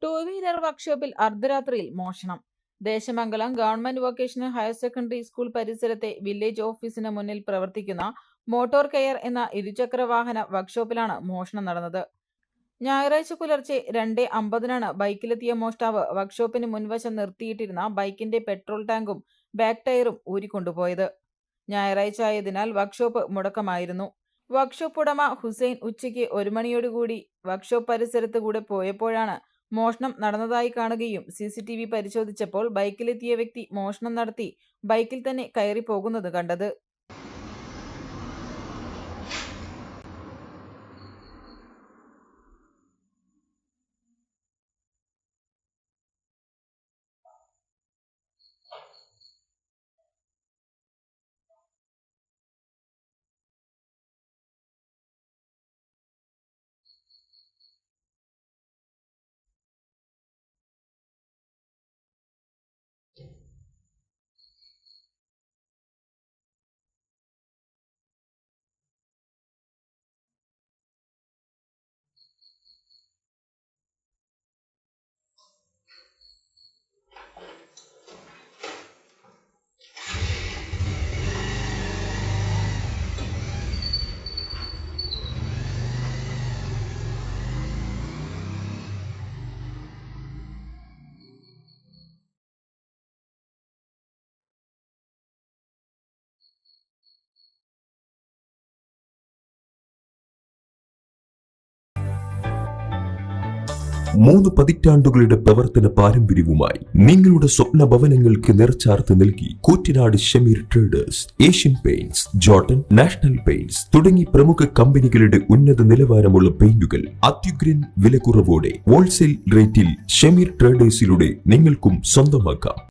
Two wheeler വർക്ക്ഷോപ്പിൽ അർദ്ധരാത്രിയിൽ മോഷണം. Desamangalam government vocational higher secondary school പരിസരത്തെ വില്ലേജ് ഓഫീസിന് മുന്നിൽ പ്രവർത്തിക്കുന്ന മോട്ടോർ കെയർ എന്ന ഇരുചക്ര വാഹന വർക്ക്ഷോപ്പിലാണ് മോഷണം നടന്നത്. ഞായറാഴ്ച പുലർച്ചെ 2:50 ബൈക്കിലെത്തിയ മോഷ്ടാവ് വർക്ക്ഷോപ്പിന് മുൻവശം നിർത്തിയിട്ടിരുന്ന ബൈക്കിന്റെ പെട്രോൾ ടാങ്കും ബാക്ക് ടയറും ഊരിക്കൊണ്ടുപോയത്. ഞായറാഴ്ച ആയതിനാൽ വർക്ക്ഷോപ്പ് മുടക്കമായിരുന്നു. വർക്ക്ഷോപ്പ് ഉടമ ഹുസൈൻ ഉച്ചയ്ക്ക് 1 മണിയോടുകൂടി വർക്ക്ഷോപ്പ് പരിസരത്ത് കൂടെ പോയപ്പോഴാണ് മോഷണം നടന്നതായി കാണുകയും CCTV പരിശോധിച്ചപ്പോൾ ബൈക്കിലെത്തിയ വ്യക്തി മോഷണം നടത്തി ബൈക്കിൽ തന്നെ കയറി പോകുന്നത് കണ്ടത്. മൂന്ന് പതിറ്റാണ്ടുകളുടെ പ്രവർത്തന പാരമ്പര്യവുമായി നിങ്ങളുടെ സ്വപ്ന ഭവനങ്ങൾക്ക് നിറച്ചാർത്ത് നൽകി Koottanad Shameer traders, Asian paints, Jordan, national paints തുടങ്ങി പ്രമുഖ കമ്പനികളുടെ ഉന്നത നിലവാരമുള്ള പെയിന്റുകൾ അത്യുഗ്രൻ വിലക്കുറവോടെ ഹോൾസെയിൽ റേറ്റിൽ ഷമീർ ട്രേഡേഴ്സിലൂടെ നിങ്ങൾക്കും സ്വന്തമാക്കാം.